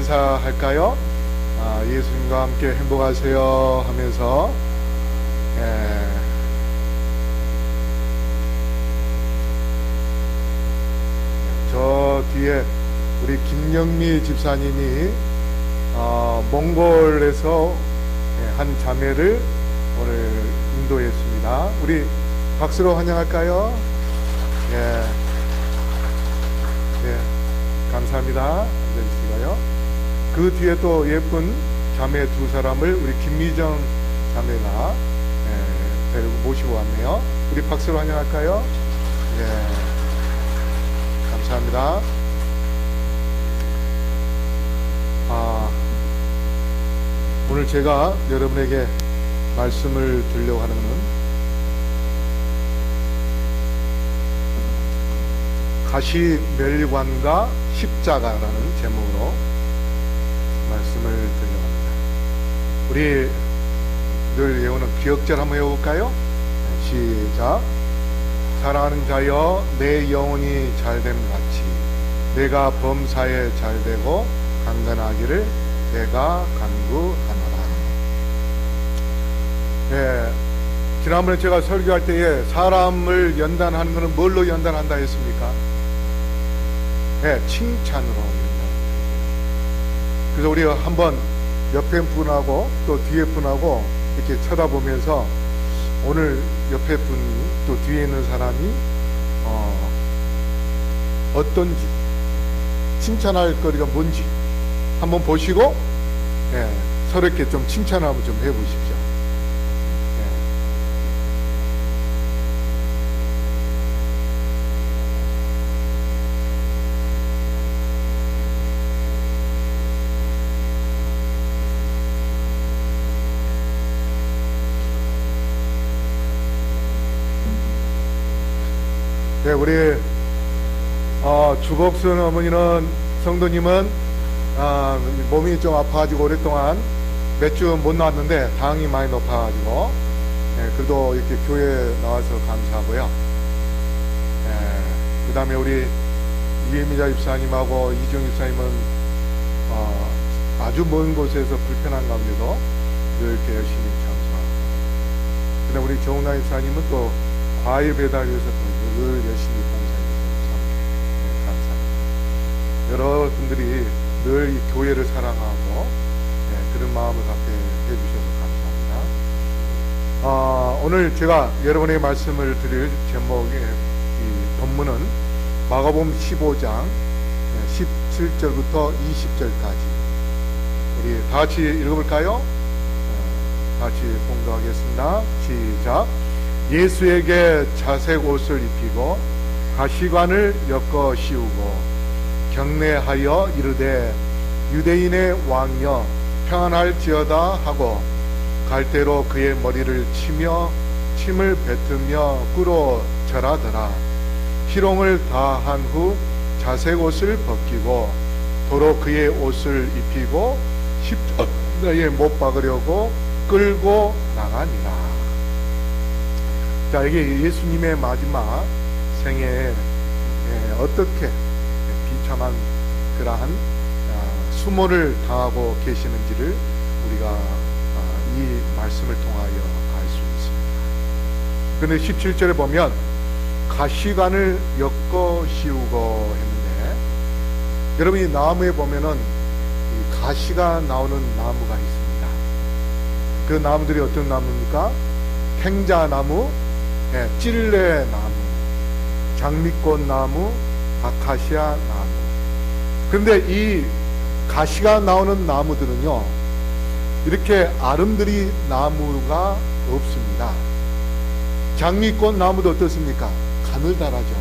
인사할까요? 예수님과 함께 행복하세요 하면서 저 뒤에 우리 김영미 집사님이 몽골에서 한 자매를 오늘 인도했습니다. 우리 박수로 환영할까요? 감사합니다. 앉아주시고요. 그 뒤에 또 예쁜 자매 두 사람을 우리 김미정 자매가 데리고 모시고 왔네요. 우리 박수로 환영할까요? 감사합니다. 오늘 제가 여러분에게 말씀을 드리려고 하는 것은 가시멸관과 십자가라는 제목으로 말씀을 드리려고 합니다. 우리 늘 외우는 기억절 한번 해볼까요? 시작. 사랑하는 자여, 내 영혼이 잘됨 같이 내가 범사에 잘되고 강건하기를 내가 간구하노라. 지난번에 제가 설교할 때에 사람을 연단하는 것은 뭘로 연단한다 했습니까? 칭찬으로 연단한다. 그래서 우리가 한번 옆에 분하고 또 뒤에 분하고 이렇게 쳐다보면서 오늘 옆에 분이 또 뒤에 있는 사람이 어떤지, 칭찬할 거리가 뭔지 한번 보시고 서로 이렇게 좀 칭찬을 한번 좀 해보십시오. 우리 주복순 어머니는, 성도님은 몸이 좀 아파가지고 오랫동안 몇 주 못 나왔는데 당이 많이 높아가지고 그래도 이렇게 교회에 나와서 감사하고요. 그 다음에 우리 이혜미자 집사님하고 이종 집사님은 아주 먼 곳에서 불편한 가운데도 늘 이렇게 열심히 참석하고, 그 다음에 우리 정은아 집사님은 또 과일 배달 위해서 늘 열심히 봉사해주셔서 감사합니다. 여러분들이 늘 이 교회를 사랑하고 그런 마음을 갖게 해주셔서 감사합니다. 오늘 제가 여러분에게 말씀을 드릴 제목의 이 본문은 마가복음 15장 17절부터 20절까지 우리 다 같이 읽어볼까요? 다 같이 봉독하겠습니다. 시작. 예수에게 자색 옷을 입히고 가시관을 엮어 씌우고 경례하여 이르되 유대인의 왕여 평안할지어다 하고 갈대로 그의 머리를 치며 침을 뱉으며 꿇어 절하더라. 희롱을 다한 후 자색 옷을 벗기고 도로 그의 옷을 입히고 십자가에 못 박으려고 끌고 나가니라. 자, 이게 예수님의 마지막 생애에 어떻게 비참한 그러한 수모를 당하고 계시는지를 우리가 이 말씀을 통하여 알 수 있습니다. 그런데 17절에 보면 가시관을 엮어 씌우고 했는데, 여러분이 나무에 보면은 이 가시가 나오는 나무가 있습니다. 그 나무들이 어떤 나무입니까? 탱자나무, 찔레나무, 장미꽃나무, 아카시아 나무. 그런데 이 가시가 나오는 나무들은요, 이렇게 아름드리 나무가 없습니다. 장미꽃나무도 어떻습니까? 가늘다라죠.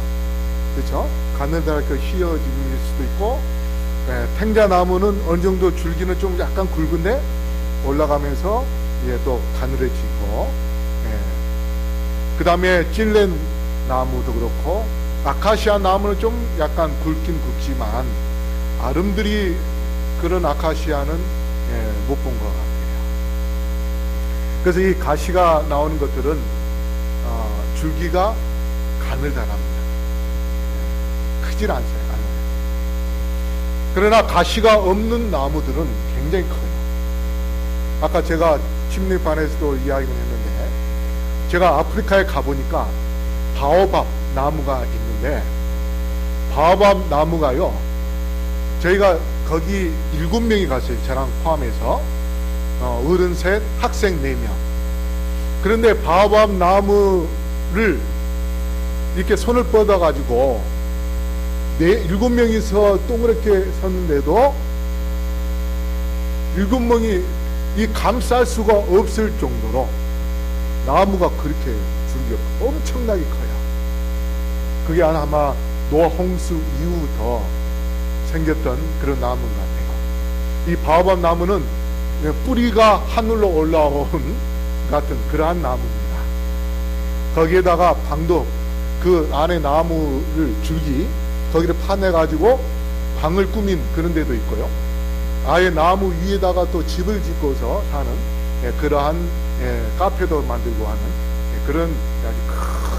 그렇죠? 가늘다랗게 휘어질 수도 있고, 탱자나무는 어느 정도 줄기는 좀 약간 굵은데 올라가면서 또 가늘해지고, 그 다음에 찔레 나무도 그렇고, 아카시아 나무는 좀 약간 굵긴 굵지만 아름드리 그런 아카시아는 못 본 것 같아요. 그래서 이 가시가 나오는 것들은 줄기가 가늘다랍니다. 크질 않아요. 그러나 가시가 없는 나무들은 굉장히 커요. 아까 제가 침례반에서도 이야기를 했는데, 제가 아프리카에 가보니까 바오밥 나무가 있는데, 바오밥 나무가요, 저희가 거기 7명이 갔어요. 저랑 포함해서. 어른 셋, 학생 4명. 그런데 바오밥 나무를 이렇게 손을 뻗어가지고 7명이서 동그랗게 섰는데도 7명이 이 감쌀 수가 없을 정도로 나무가 그렇게 줄기가 엄청나게 커요. 그게 아마 노홍수 이후부터 생겼던 그런 나무인 것 같아요. 이 바오밥 나무는 뿌리가 하늘로 올라온 같은 그러한 나무입니다. 거기에다가 방도, 그 안에 나무를 줄기 거기를 파내가지고 방을 꾸민 그런 데도 있고요. 아예 나무 위에다가 또 집을 짓고서 사는 그러한 카페도 만들고 하는 그런 아주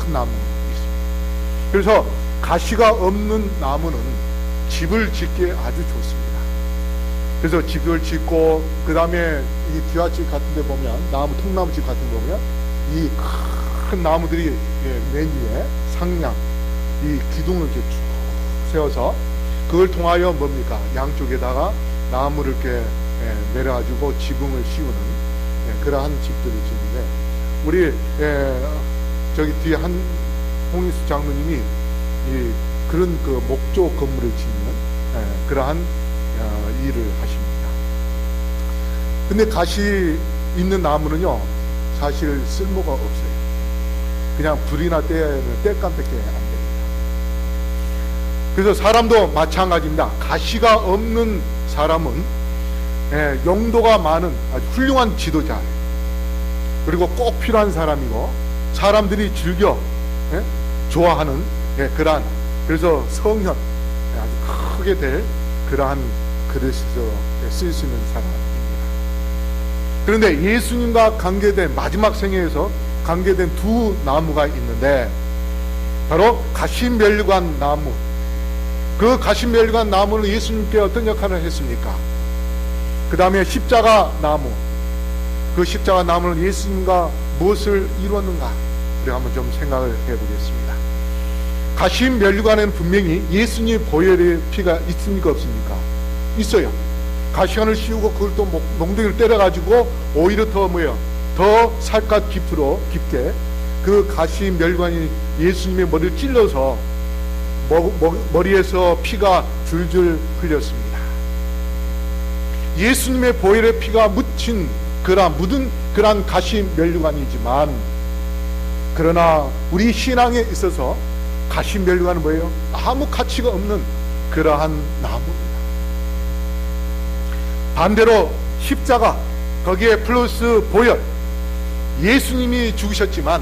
큰 나무 있습니다. 그래서 가시가 없는 나무는 집을 짓기에 아주 좋습니다. 그래서 집을 짓고, 그 다음에 이 기와집 같은 데 보면, 통나무집 같은 데 보면 이 큰 나무들이 맨 위에 상량, 이 기둥을 이렇게 쭉 세워서 그걸 통하여 뭡니까? 양쪽에다가 나무를 이렇게 내려가지고 지붕을 씌우는 그러한 집들을 짓는데, 우리 저기 뒤에 홍익수 장로님이 그런 그 목조 건물을 짓는 그러한 일을 하십니다. 근데 가시 있는 나무는요, 사실 쓸모가 없어요. 그냥 불이나 때는 뗄감밖에 안 됩니다. 그래서 사람도 마찬가지입니다. 가시가 없는 사람은 용도가 많은 아주 훌륭한 지도자, 그리고 꼭 필요한 사람이고 사람들이 즐겨 좋아하는 그러한, 그래서 성현, 아주 크게 될 그러한 그릇에서 쓸 수 있는 사람입니다. 그런데 예수님과 관계된 마지막 생애에서 관계된 두 나무가 있는데, 바로 가시면류관 나무. 그 가시면류관 나무는 예수님께 어떤 역할을 했습니까? 그 다음에 십자가 나무. 그 십자가 나무는 예수님과 무엇을 이루었는가? 우리 한번 좀 생각을 해보겠습니다. 가시면류관에는 분명히 예수님의 보혈의 피가 있습니까, 없습니까? 있어요. 가시관을 씌우고 그걸 또 몽둥이를 때려가지고 오히려 더 살갗 깊게 그 가시면류관이 예수님의 머리를 찔러서 머리에서 피가 줄줄 흘렸습니다. 예수님의 보혈의 피가 묻은 그러한 가시면류관이지만, 그러나 우리 신앙에 있어서 가시면류관은 뭐예요? 아무 가치가 없는 그러한 나무입니다. 반대로 십자가, 거기에 플러스 보혈, 예수님이 죽으셨지만,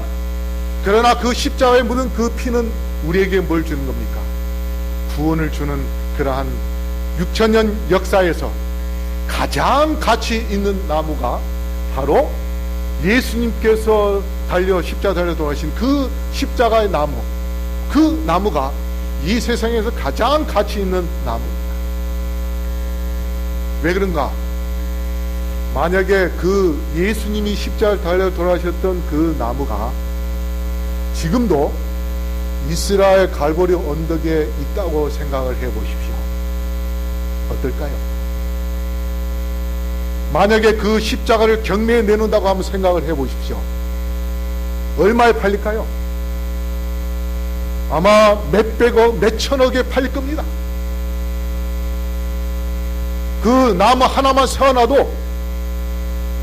그러나 그 십자가에 묻은 그 피는 우리에게 뭘 주는 겁니까? 구원을 주는 그러한 6,000년 역사에서 가장 가치 있는 나무가 바로 예수님께서 십자가 달려 돌아가신 그 십자가의 나무, 그 나무가 이 세상에서 가장 가치 있는 나무입니다. 왜 그런가? 만약에 그 예수님이 십자가를 달려 돌아가셨던 그 나무가 지금도 이스라엘 갈보리 언덕에 있다고 생각을 해보십시오. 어떨까요? 만약에 그 십자가를 경매에 내놓는다고 한번 생각을 해보십시오. 얼마에 팔릴까요? 아마 몇백억, 몇천억에 팔릴 겁니다. 그 나무 하나만 세워놔도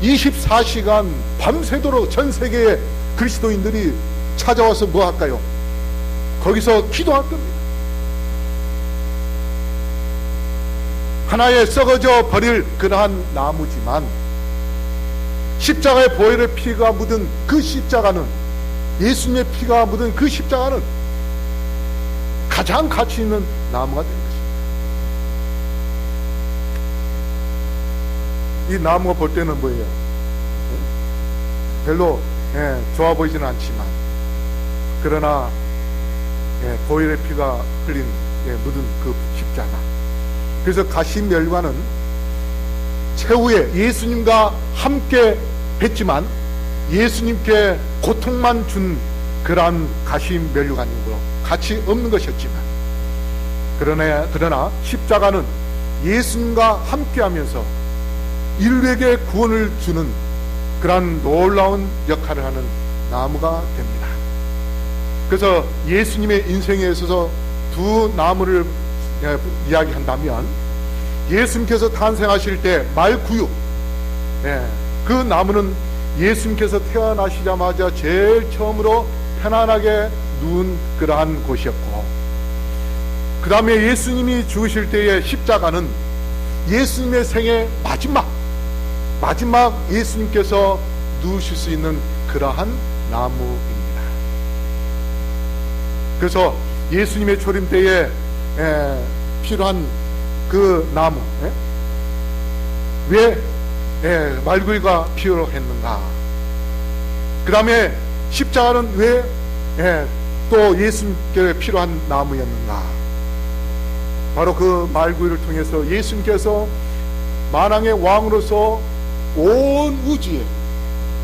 24시간 밤새도록 전 세계의 그리스도인들이 찾아와서 뭐 할까요? 거기서 기도할 겁니다. 하나의 썩어져 버릴 그러한 나무지만, 십자가의 보혈의 피가 묻은 그 십자가는, 예수님의 피가 묻은 그 십자가는 가장 가치 있는 나무가 된 것입니다. 이 나무가 볼 때는 뭐예요? 별로 좋아 보이지는 않지만, 그러나 보혈의 피가 흘린 묻은 그 십자가, 그래서 가시면류관은 최후에 예수님과 함께 했지만 예수님께 고통만 준 그러한 가시면류관이고 가치 없는 것이었지만, 그러나 십자가는 예수님과 함께하면서 인류에게 구원을 주는 그러한 놀라운 역할을 하는 나무가 됩니다. 그래서 예수님의 인생에 있어서 두 나무를 이야기한다면, 예수님께서 탄생하실 때 말구유, 그 나무는 예수님께서 태어나시자마자 제일 처음으로 편안하게 누운 그러한 곳이었고, 그 다음에 예수님이 죽으실 때의 십자가는 예수님의 생의 마지막 예수님께서 누우실 수 있는 그러한 나무입니다. 그래서 예수님의 초림 때에 필요한 그 나무, 왜 말구유가 필요했는가? 그 다음에 십자가는 왜 또 예수님께 필요한 나무였는가? 바로 그 말구유를 통해서 예수님께서 만왕의 왕으로서 온 우주에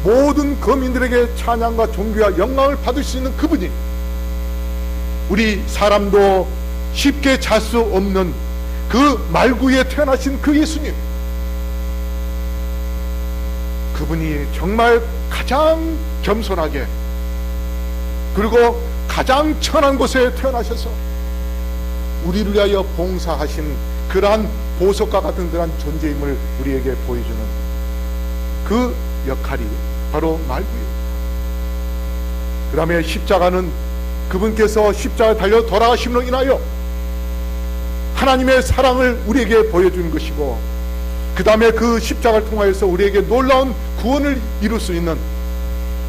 모든 거민들에게 찬양과 존귀와 영광을 받을 수 있는 그분이, 우리 사람도 쉽게 잘 수 없는 그 말구유에 태어나신 그 예수님, 그분이 정말 가장 겸손하게 그리고 가장 천한 곳에 태어나셔서 우리를 위하여 봉사하신 그러한 보석과 같은 그러한 존재임을 우리에게 보여주는 그 역할이 바로 말구유. 그 다음에 십자가는 그분께서 십자가에 달려 돌아가심으로 인하여 하나님의 사랑을 우리에게 보여주는 것이고, 그 다음에 그 십자가를 통하여서 우리에게 놀라운 구원을 이룰 수 있는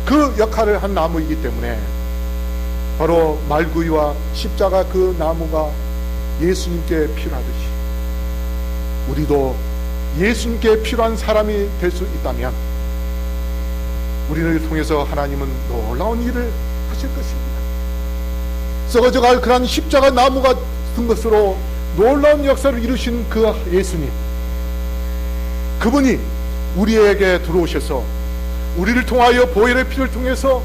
그 역할을 한 나무이기 때문에, 바로 말구유와 십자가 그 나무가 예수님께 필요하듯이 우리도 예수님께 필요한 사람이 될 수 있다면 우리를 통해서 하나님은 놀라운 일을 하실 것입니다. 썩어져갈 그런 십자가 나무 같은 것으로 놀라운 역사를 이루신 그 예수님, 그분이 우리에게 들어오셔서 우리를 통하여 보혈의 피를 통해서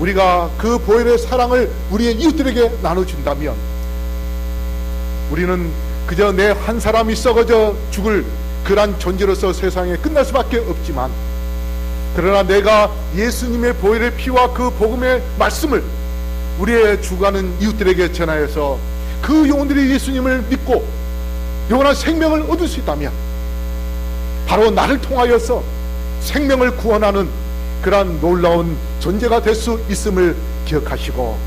우리가 그 보혈의 사랑을 우리의 이웃들에게 나눠준다면, 우리는 그저 내 한 사람이 썩어져 죽을 그러한 존재로서 세상에 끝날 수밖에 없지만, 그러나 내가 예수님의 보혈의 피와 그 복음의 말씀을 우리의 죽어가는 이웃들에게 전하여서 그 영혼들이 예수님을 믿고 영원한 생명을 얻을 수 있다면, 바로 나를 통하여서 생명을 구원하는 그러한 놀라운 존재가 될 수 있음을 기억하시고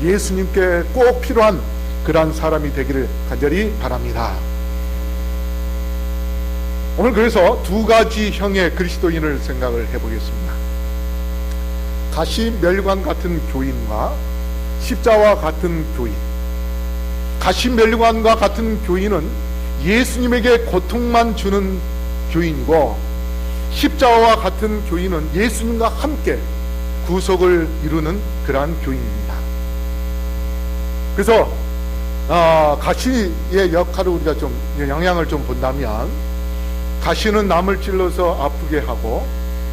예수님께 꼭 필요한 그러한 사람이 되기를 간절히 바랍니다. 오늘 그래서 두 가지 형의 그리스도인을 생각을 해보겠습니다. 가시면류관 같은 교인과 십자와 같은 교인. 가시면류관과 같은 교인은 예수님에게 고통만 주는 교인이고, 십자와 같은 교인은 예수님과 함께 구속을 이루는 그러한 교인입니다. 그래서 가시의 역할을 우리가 좀 영향을 좀 본다면, 가시는 남을 찔러서 아프게 하고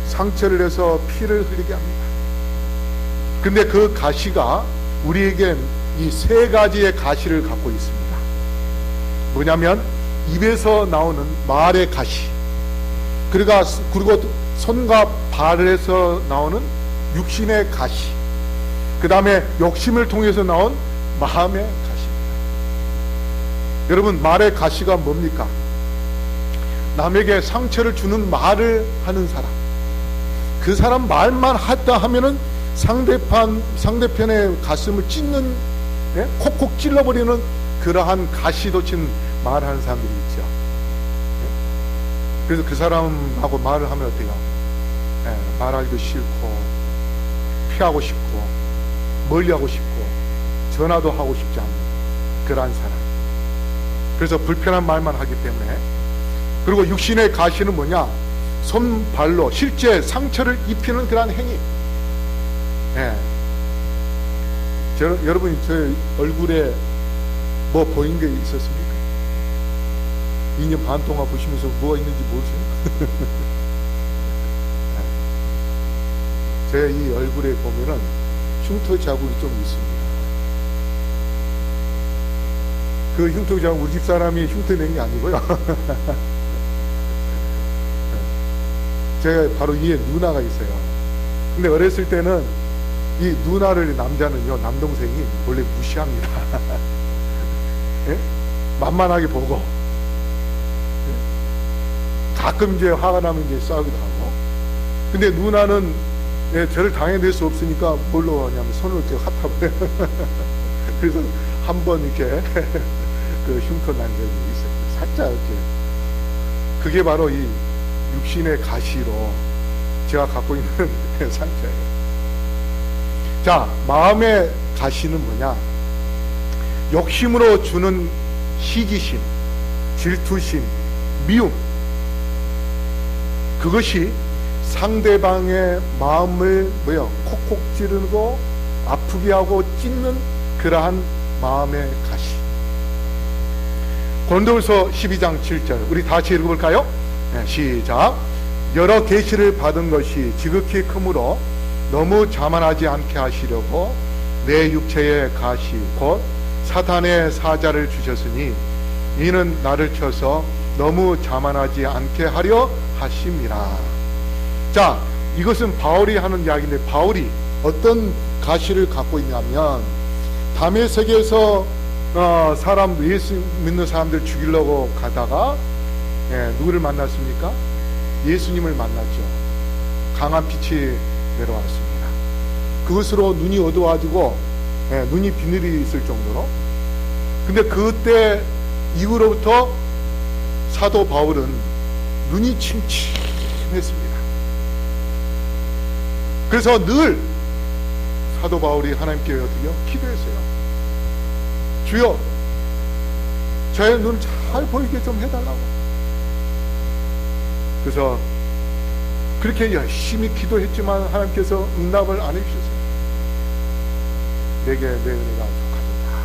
상처를 내서 피를 흘리게 합니다. 근데 그 가시가 우리에게 이 세 가지의 가시를 갖고 있습니다. 뭐냐면 입에서 나오는 말의 가시, 그리고 손과 발에서 나오는 육신의 가시, 그 다음에 욕심을 통해서 나온 마음의 가시입니다. 여러분, 말의 가시가 뭡니까? 남에게 상처를 주는 말을 하는 사람, 그 사람 말만 했다 하면은 상대편의 가슴을 찢는, 콕콕 찔러버리는 그러한 가시 돋친 말하는 사람들이 있죠. 그래서 그 사람하고 말을 하면 어때요? 말하기도 싫고 피하고 싶고 멀리하고 싶고 전화도 하고 싶지 않는 그러한 사람. 그래서 불편한 말만 하기 때문에. 그리고 육신의 가시는 뭐냐? 손발로 실제 상처를 입히는 그러한 행위. 여러분이 저 얼굴에 뭐 보인 게 있었습니까? 2년 반 동안 보시면서 뭐가 있는지 모르시는 제 이 얼굴에 보면은 흉터 자국이 좀 있습니다. 그 흉터 자국 우리 집 사람이 흉터 낸 게 아니고요. 제가 바로 위에 누나가 있어요. 근데 어렸을 때는 이 누나를 남자는요, 남동생이 원래 무시합니다. 예? 만만하게 보고, 예? 가끔 이제 화가 나면 이제 싸우기도 하고. 근데 누나는 예, 저를 당해낼 수 없으니까 뭘로 하냐면 손을 이렇게 핫하고요. 그래서 한번 이렇게 그 흉터 난 적이 있어요. 살짝 이렇게. 그게 바로 이 육신의 가시로 제가 갖고 있는 상처예요. 자, 마음의 가시는 뭐냐? 욕심으로 주는 시기심, 질투심, 미움. 그것이 상대방의 마음을 콕콕 찌르고 아프게 하고 찢는 그러한 마음의 가시. 고린도후서 12장 7절 우리 다시 읽어볼까요? 네, 시작. 여러 계시를 받은 것이 지극히 크므로 너무 자만하지 않게 하시려고 내 육체의 가시 곧 사탄의 사자를 주셨으니 이는 나를 쳐서 너무 자만하지 않게 하려 하심이라. 자, 이것은 바울이 하는 이야기인데, 바울이 어떤 가시를 갖고 있냐면 다메섹에서 예수 믿는 사람들 죽이려고 가다가 누구를 만났습니까? 예수님을 만났죠. 강한 빛이 내려왔습니다. 그것으로 눈이 어두워지고 눈이 비늘이 있을 정도로. 근데 그때 이후로부터 사도 바울은 눈이 침침했습니다. 그래서 늘 사도 바울이 하나님께 어떻게요? 기도했어요. 주여, 저의 눈을 잘 보이게 좀 해달라고. 그래서 그렇게 열심히 기도했지만 하나님께서 응답을 안 해주셨어요. 내게 내 은혜가 족하도다,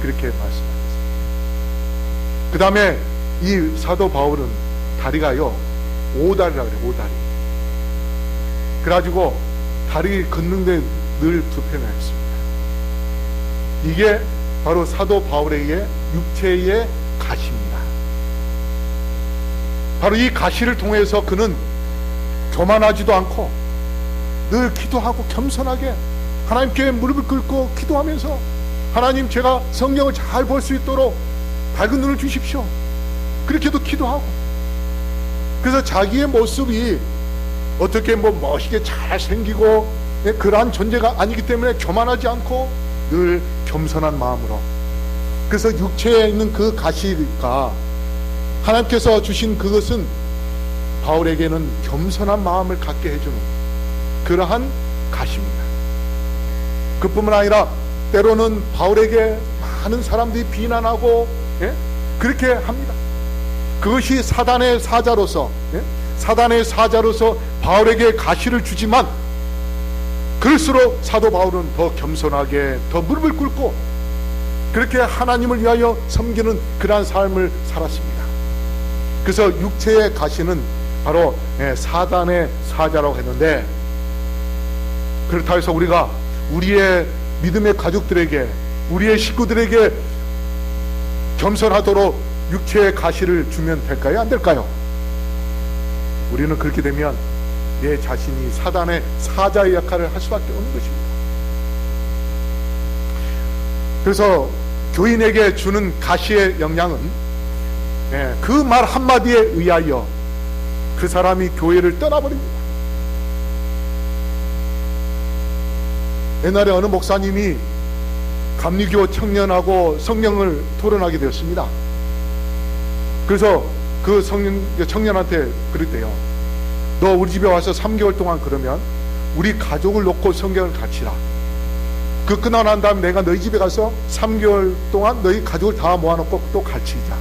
그렇게 말씀하셨습니다. 그 다음에 이 사도 바울은 다리가요 5다리라고 그래요. 5다리. 그래가지고 다리 걷는데 늘 불편했습니다. 이게 바로 사도 바울에게 육체의 가시입니다. 바로 이 가시를 통해서 그는 교만하지도 않고 늘 기도하고 겸손하게 하나님께 무릎을 꿇고 기도하면서, 하나님, 제가 성경을 잘 볼 수 있도록 밝은 눈을 주십시오, 그렇게도 기도하고. 그래서 자기의 모습이 어떻게 멋있게 잘생기고 그러한 존재가 아니기 때문에 교만하지 않고 늘 겸손한 마음으로. 그래서 육체에 있는 그 가시가 하나님께서 주신 그것은 바울에게는 겸손한 마음을 갖게 해주는 그러한 가시입니다. 그뿐만 아니라 때로는 바울에게 많은 사람들이 비난하고 그렇게 합니다. 그것이 사단의 사자로서 바울에게 가시를 주지만, 그럴수록 사도 바울은 더 겸손하게 더 무릎을 꿇고 그렇게 하나님을 위하여 섬기는 그러한 삶을 살았습니다. 그래서 육체의 가시는 바로 사단의 사자라고 했는데, 그렇다 해서 우리가 우리의 믿음의 가족들에게, 우리의 식구들에게 겸손하도록 육체의 가시를 주면 될까요? 안 될까요? 우리는 그렇게 되면 내 자신이 사단의 사자의 역할을 할 수밖에 없는 것입니다. 그래서 교인에게 주는 가시의 영향은 그 말 한마디에 의하여 그 사람이 교회를 떠나버립니다. 옛날에 어느 목사님이 감리교 청년하고 성경을 토론하게 되었습니다. 그래서 그 청년한테 그랬대요. 너 우리 집에 와서 3개월 동안 그러면 우리 가족을 놓고 성경을 가르치라. 그 끝나고 난 다음에 내가 너희 집에 가서 3개월 동안 너희 가족을 다 모아놓고 또 가르치자.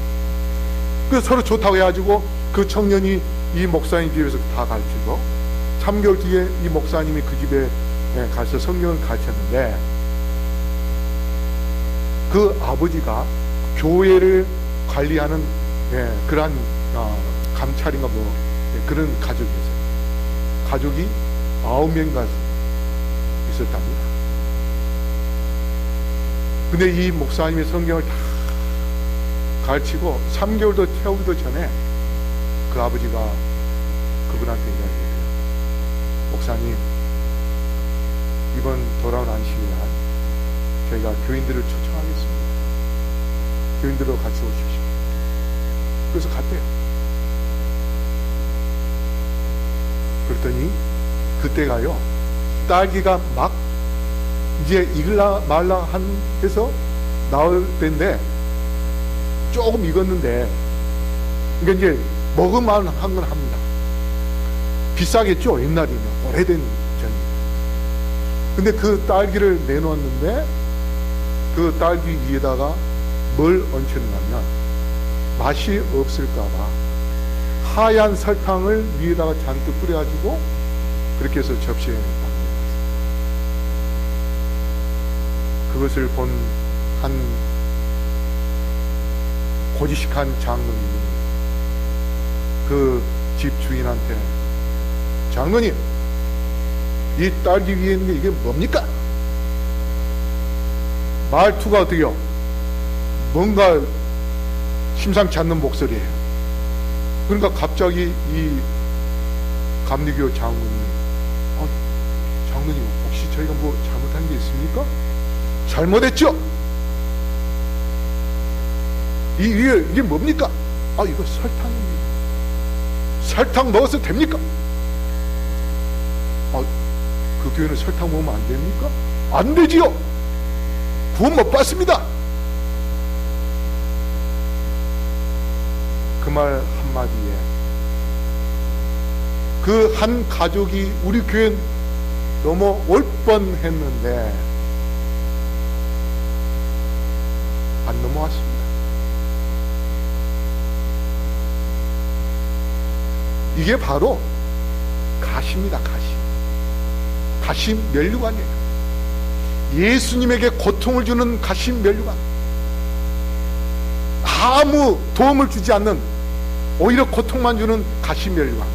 그래서 서로 좋다고 해가지고 그 청년이 이 목사님 집에서 다 가르치고 3개월 뒤에 이 목사님이 그 집에 가서 성경을 가르쳤는데, 그 아버지가 교회를 관리하는 그러한 감찰인가 그런 가족이었어요. 가족이 9명가 있었답니다. 근데 이 목사님이 성경을 다 가르치고 3개월도 태우기도 전에 그 아버지가 그분한테 이야기해요. 목사님, 이번 돌아온 안식일날 저희가 교인들을 초청하겠습니다. 교인들로 같이 오십시오. 그래서 갔대요. 그랬더니 그때가요, 딸기가 막 이제 익을라 말라 해서 나올 때인데 조금 익었는데, 그러니까 이제 먹을만 한 건 합니다. 비싸겠죠, 옛날이면. 오래된 전입니다. 근데 그 딸기를 내놓았는데 그 딸기 위에다가 뭘 얹혔냐면, 맛이 없을까봐 하얀 설탕을 위에다가 잔뜩 뿌려가지고 그렇게 해서 접시에 담겨놨어요. 그것을 본 한 고지식한 장로님이 그 집 주인한테, 장로님, 이 딸기 위에 있는 게 이게 뭡니까? 말투가 어때요? 뭔가 심상치 않는 목소리예요. 그러니까 갑자기 이 감리교 장로님이, 장로님, 혹시 저희가 뭐 잘못한 게 있습니까? 잘못했죠? 이 위에 이게 뭡니까? 이거 설탕입니다. 설탕 먹어서 됩니까? 그 교회는 설탕 먹으면 안 됩니까? 안 되지요. 구원 못 받습니다. 그 말 한마디에 그 한 가족이 우리 교회 넘어올 뻔했는데 안 넘어왔습니다. 이게 바로 가시입니다. 가시 면류관이에요. 예수님에게 고통을 주는 가시 면류관. 아무 도움을 주지 않는, 오히려 고통만 주는 가시 면류관.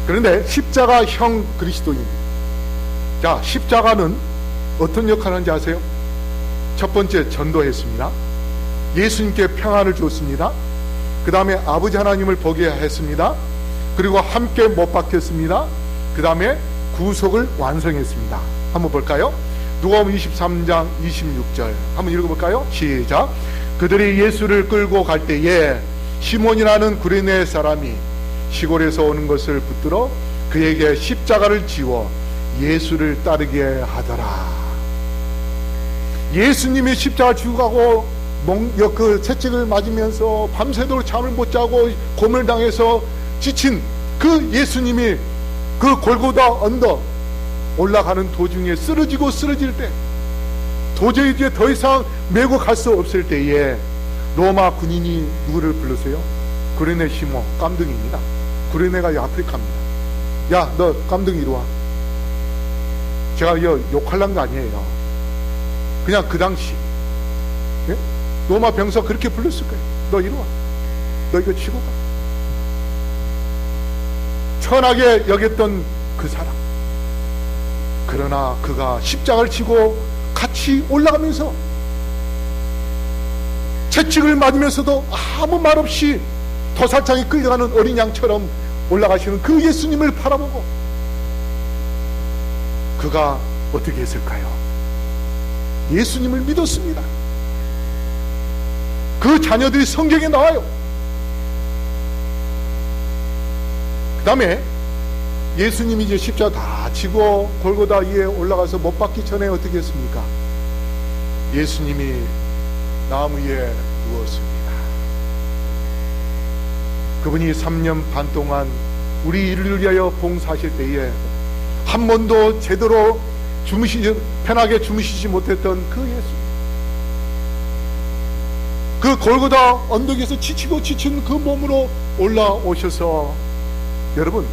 그런데 십자가형 그리스도인, 자, 십자가는 어떤 역할을 하는지 아세요? 첫 번째, 전도했습니다. 예수님께 평안을 주었습니다. 그 다음에 아버지 하나님을 보게 했습니다. 그리고 함께 못 박혔습니다. 그 다음에 구속을 완성했습니다. 한번 볼까요? 누가복음 23장 26절 한번 읽어볼까요? 시작. 그들이 예수를 끌고 갈 때에 시몬이라는 구레네 사람이 시골에서 오는 것을 붙들어 그에게 십자가를 지워 예수를 따르게 하더라. 예수님이 십자가 지고 가고 그 채찍을 맞으면서 밤새도록 잠을 못 자고 고문당해서 지친 그 예수님이 그 골고다 언덕 올라가는 도중에 쓰러질 때, 도저히 이제 더 이상 메고 갈 수 없을 때에 로마 군인이 누구를 불렀어요? 구레네 시몬, 깜둥이입니다. 구레네가 아프리카입니다. 야, 너 깜둥이 이리 와. 제가 욕하려는 거 아니에요. 그냥 그 당시, 예? 로마 병사 그렇게 불렀을 거예요. 너 이리 와. 너 이거 치고 가. 천하게 여겼던 그 사람. 그러나 그가 십자가를 지고 같이 올라가면서 채찍을 맞으면서도 아무 말 없이 도살장에 끌려가는 어린 양처럼 올라가시는 그 예수님을 바라보고 그가 어떻게 했을까요? 예수님을 믿었습니다. 그 자녀들이 성경에 나와요. 그 다음에 예수님이 이제 십자가 다 지고 골고다 위에 올라가서 못 박기 전에 어떻게 했습니까? 예수님이 나무 위에 누웠습니다. 그분이 3년 반 동안 우리 일을 위하여 봉사하실 때에 한 번도 제대로 편하게 주무시지 못했던 그 예수, 그 골고다 언덕에서 지치고 지친 그 몸으로 올라오셔서, 여러분,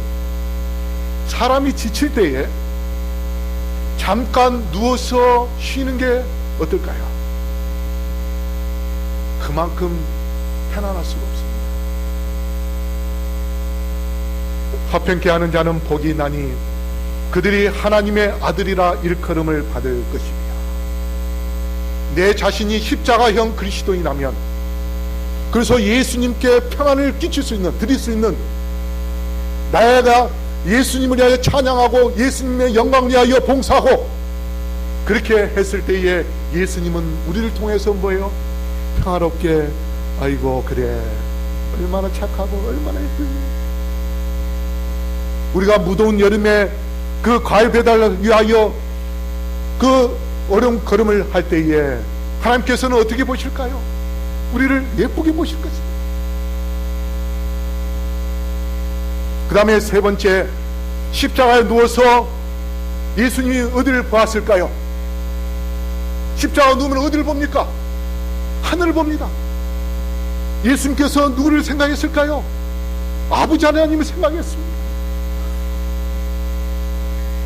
사람이 지칠 때에 잠깐 누워서 쉬는 게 어떨까요? 그만큼 편안할 수가 없습니다. 화평케 하는 자는 복이 나니 그들이 하나님의 아들이라 일컬음을 받을 것이며, 내 자신이 십자가형 그리스도인이라면, 그래서 예수님께 평안을 끼칠 수 있는, 드릴 수 있는, 나가 예수님을 위하여 찬양하고 예수님의 영광을 위하여 봉사하고, 그렇게 했을 때에 예수님은 우리를 통해서 뭐예요? 평화롭게, 아이고 그래 얼마나 착하고 얼마나 예쁘니, 우리가 무더운 여름에 그 과일 배달을 위하여 그 어려운 걸음을 할 때에 하나님께서는 어떻게 보실까요? 우리를 예쁘게 보실 것입니다. 그 다음에 세 번째, 십자가에 누워서 예수님이 어디를 보았을까요? 십자가에 누우면 어디를 봅니까? 하늘을 봅니다. 예수님께서 누구를 생각했을까요? 아버지 하나님을 생각했습니다.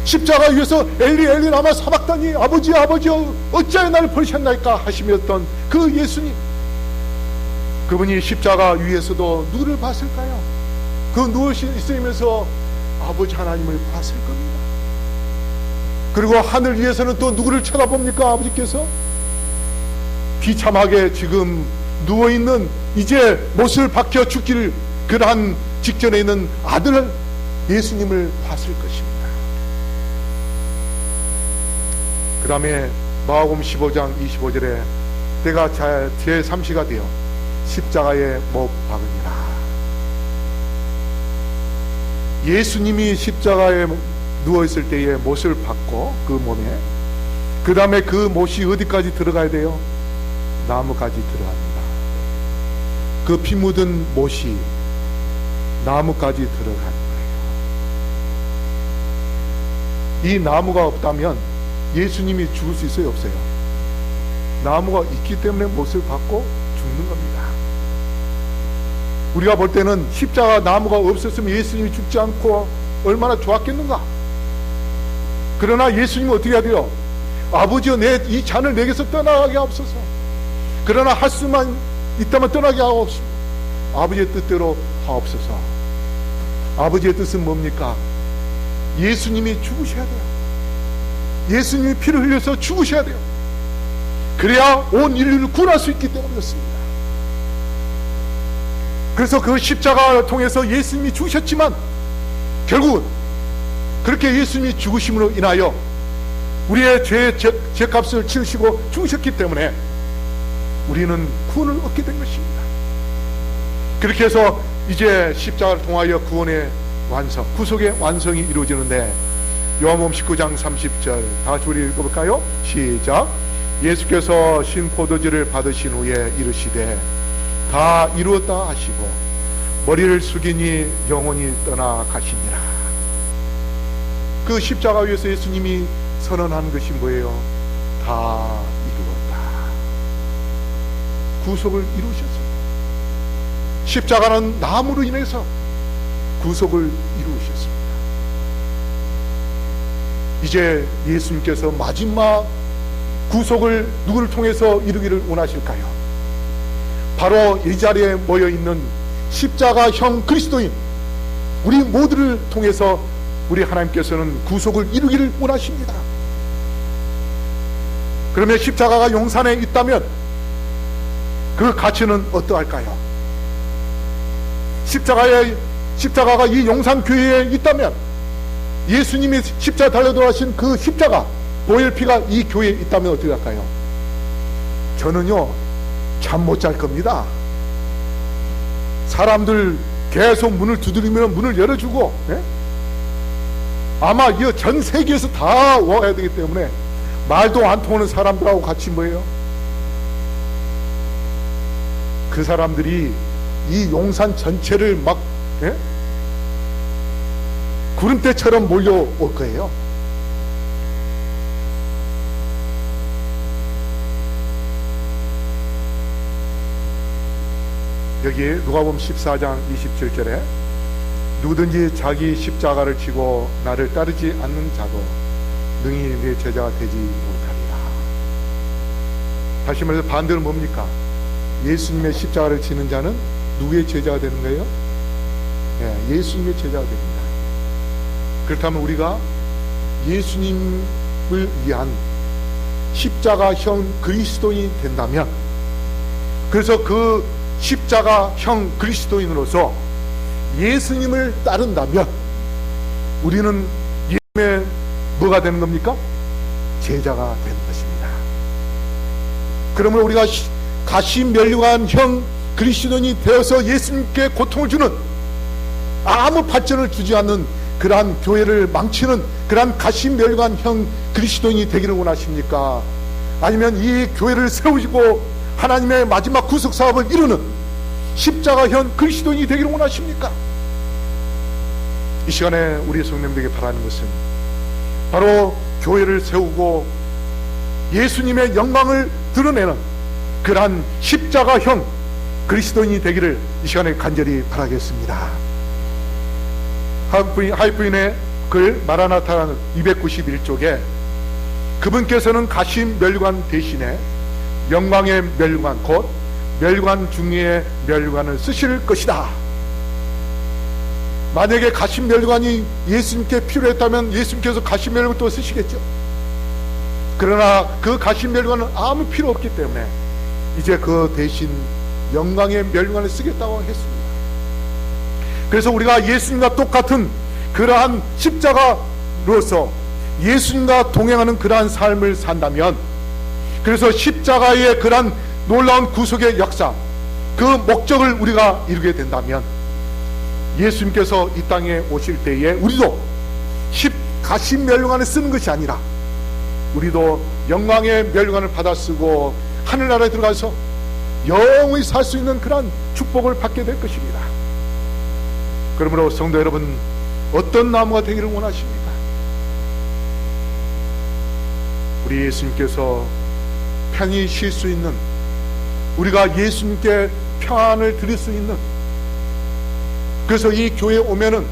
십자가 위에서 엘리 엘리 라마 사박다니, 아버지 아버지 어찌하여 나를 버리셨나이까 하시면던 그 예수님, 그분이 십자가 위에서도 누구를 봤을까요? 그 누워 있으면서 아버지 하나님을 봤을 겁니다. 그리고 하늘 위에서는 또 누구를 쳐다봅니까? 아버지께서 비참하게 지금 누워있는, 이제 못을 박혀 죽기를 그러한 직전에 있는 아들 예수님을 봤을 것입니다. 그 다음에 마가복음 15장 25절에 내가 제 3시가 되어 십자가에 못 박으니라. 예수님이 십자가에 누워있을 때에 못을 박고 그 몸에, 그 다음에 그 못이 어디까지 들어가야 돼요? 나무까지 들어갑니다. 그 피 묻은 못이 나무까지 들어가는 거예요. 이 나무가 없다면 예수님이 죽을 수 있어요? 없어요? 나무가 있기 때문에 못을 박고 죽는 겁니다. 우리가 볼 때는 십자가 나무가 없었으면 예수님이 죽지 않고 얼마나 좋았겠는가. 그러나 예수님은 어떻게 해야 돼요? 아버지여, 내 이 잔을 내게서 떠나게 하옵소서. 그러나 할 수만 있다면 떠나게 하옵소서. 아버지의 뜻대로 하옵소서. 아버지의 뜻은 뭡니까? 예수님이 죽으셔야 돼요. 예수님이 피를 흘려서 죽으셔야 돼요. 그래야 온 인류를 구원할 수 있기 때문에 그렇습니다. 그래서 그 십자가를 통해서 예수님이 죽으셨지만 결국은 그렇게 예수님이 죽으심으로 인하여 우리의 죄값을 치르시고 죽으셨기 때문에 우리는 구원을 얻게 된 것입니다. 그렇게 해서 이제 십자가를 통하여 구원의 완성, 구속의 완성이 이루어지는데, 요한복음 19장 30절 다 같이 우리 읽어볼까요? 시작. 예수께서 신 포도주를 받으신 후에 이르시되 다 이루었다 하시고 머리를 숙이니 영혼이 떠나가시니라. 그 십자가 위에서 예수님이 선언한 것이 뭐예요? 다 이루었다. 구속을 이루셨습니다. 십자가는 나무로 인해서 구속을 이루셨습니다. 이제 예수님께서 마지막 구속을 누구를 통해서 이루기를 원하실까요? 바로 이 자리에 모여있는 십자가형 그리스도인 우리 모두를 통해서 우리 하나님께서는 구속을 이루기를 원하십니다. 그러면 십자가가 용산에 있다면 그 가치는 어떠할까요? 십자가가 이 용산교회에 있다면 예수님이 십자가 달려 돌아가신 그 십자가 보혈 피가 이 교회에 있다면 어떻게 할까요? 저는요 잠 못 잘 겁니다. 사람들 계속 문을 두드리면 문을 열어주고, 예? 아마 이 전 세계에서 다 와야 되기 때문에 말도 안 통하는 사람들하고 같이 뭐예요? 그 사람들이 이 용산 전체를 막, 예? 구름대처럼 몰려올 거예요. 여기 누가복음 14장 27절에 누구든지 자기 십자가를 지고 나를 따르지 않는 자도 능히 내 제자가 되지 못하리라. 다시 말해서 반대로 뭡니까? 예수님의 십자가를 지는 자는 누구의 제자가 되는 거예요? 예수님의 제자가 됩니다. 그렇다면 우리가 예수님을 위한 십자가형 그리스도인이 된다면, 그래서 그 십자가형 그리스도인으로서 예수님을 따른다면 우리는 예수님의 뭐가 되는 겁니까? 제자가 되는 것입니다. 그러므로 우리가 가시면류관형 그리스도인이 되어서 예수님께 고통을 주는, 아무 발전을 주지 않는 그러한 교회를 망치는 그러한 가시면류관형 그리스도인이 되기를 원하십니까? 아니면 이 교회를 세우시고 하나님의 마지막 구속사업을 이루는 십자가형 그리스도인이 되기를 원하십니까? 이 시간에 우리 성도님들에게 바라는 것은 바로 교회를 세우고 예수님의 영광을 드러내는 그러한 십자가형 그리스도인이 되기를 이 시간에 간절히 바라겠습니다. 하이프인의 글 마라나타라는 291쪽에 그분께서는 가시면류관 대신에 영광의 면류관, 곧 면류관 중의 면류관을 쓰실 것이다. 만약에 가시면류관이 예수님께 필요했다면 예수님께서 가시면류관을 또 쓰시겠죠. 그러나 그 가시면류관은 아무 필요 없기 때문에 이제 그 대신 영광의 면류관을 쓰겠다고 했습니다. 그래서 우리가 예수님과 똑같은 그러한 십자가로서 예수님과 동행하는 그러한 삶을 산다면, 그래서 십자가의 그러한 놀라운 구속의 역사, 그 목적을 우리가 이루게 된다면 예수님께서 이 땅에 오실 때에 우리도 가시면류관을 쓰는 것이 아니라 우리도 영광의 면류관을 받아 쓰고 하늘나라에 들어가서 영원히 살 수 있는 그러한 축복을 받게 될 것입니다. 그러므로 성도 여러분, 어떤 나무가 되기를 원하십니까? 우리 예수님께서 편히 쉴 수 있는, 우리가 예수님께 평안을 드릴 수 있는, 그래서 이 교회에 오면은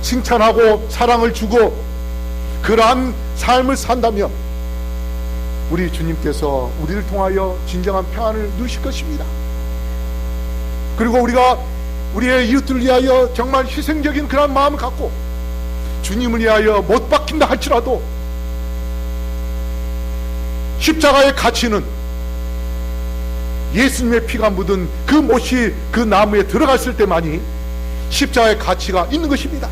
칭찬하고 사랑을 주고 그러한 삶을 산다면 우리 주님께서 우리를 통하여 진정한 평안을 누리실 것입니다. 그리고 우리가 우리의 이웃들을 위하여 정말 희생적인 그런 마음을 갖고 주님을 위하여 못 박힌다 할지라도 십자가의 가치는 예수님의 피가 묻은 그 못이 그 나무에 들어갔을 때만이 십자가의 가치가 있는 것입니다.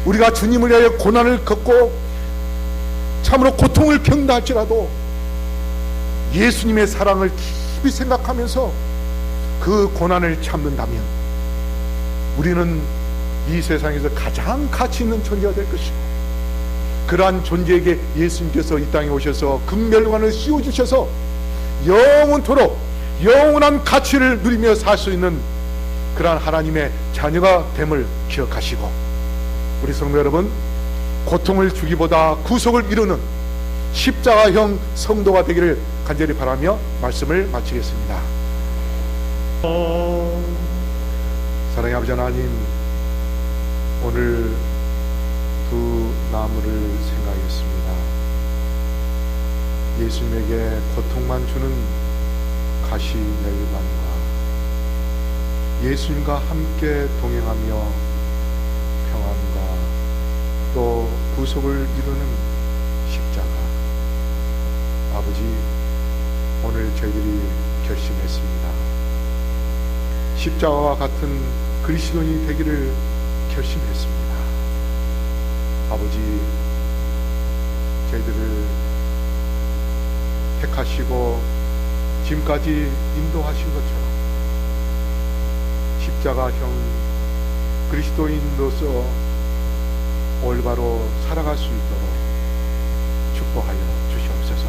우리가 주님을 위하여 고난을 겪고 참으로 고통을 겪는다 할지라도 예수님의 사랑을 깊이 생각하면서 그 고난을 참는다면 우리는 이 세상에서 가장 가치 있는 존재가 될 것이고, 그러한 존재에게 예수님께서 이 땅에 오셔서 금면류관을 씌워주셔서 영원토록 영원한 가치를 누리며 살 수 있는 그러한 하나님의 자녀가 됨을 기억하시고, 우리 성도 여러분, 고통을 주기보다 구속을 이루는 십자가형 성도가 되기를 간절히 바라며 말씀을 마치겠습니다. 사랑의 아버지 하나님, 오늘 두 나무를 생각했습니다. 예수님에게 고통만 주는 가시면류관과 예수님과 함께 동행하며 평안과 또 구속을 이루는 십자가, 아버지, 오늘 저희들이 결심했습니다. 십자가와 같은 그리스도인이 되기를 결심했습니다. 아버지, 저희들을 택하시고 지금까지 인도하신 것처럼 십자가형 그리스도인으로서 올바로 살아갈 수 있도록 축복하여 주시옵소서.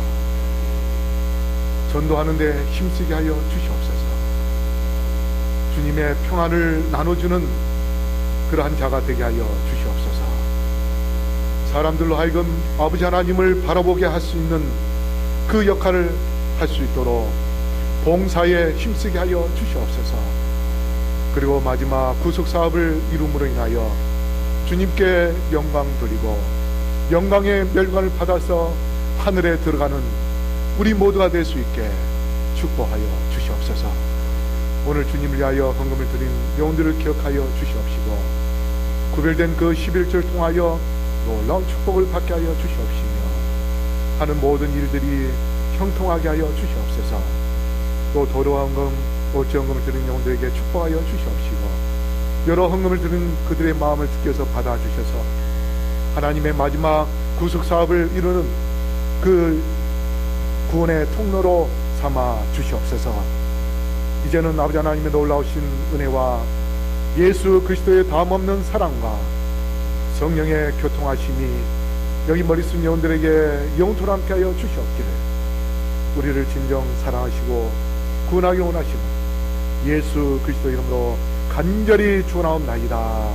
전도하는데 힘쓰게 하여 주시옵소서. 주님의 평안을 나눠주는 그러한 자가 되게 하여 주시옵소서. 사람들로 하여금 아버지 하나님을 바라보게 할 수 있는 그 역할을 할 수 있도록 봉사에 힘쓰게 하여 주시옵소서. 그리고 마지막 구속사업을 이룸으로 인하여 주님께 영광 돌리고 영광의 면류관을 받아서 하늘에 들어가는 우리 모두가 될 수 있게 축복하여 주시옵소서. 오늘 주님을 위하여 헌금을 드린 영혼들을 기억하여 주시옵시고 구별된 그 11절 통하여 놀라운 축복을 받게 하여 주시옵시며 하는 모든 일들이 형통하게 하여 주시옵소서. 또 도로와 헌금, 오치 헌금을 드린 영혼들에게 축복하여 주시옵시고 여러 헌금을 드린 그들의 마음을 주께서 받아주셔서 하나님의 마지막 구속사업을 이루는 그 구원의 통로로 삼아 주시옵소서. 이제는 아버지 하나님의 놀라우신 은혜와 예수 그리스도의 다함없는 사랑과 성령의 교통하심이 여기 머리 쓴 영혼들에게 영토로 함께 하여 주시옵기를 우리를 진정 사랑하시고 구원하기 원하시는 예수 그리스도 이름으로 간절히 축원하옵나이다.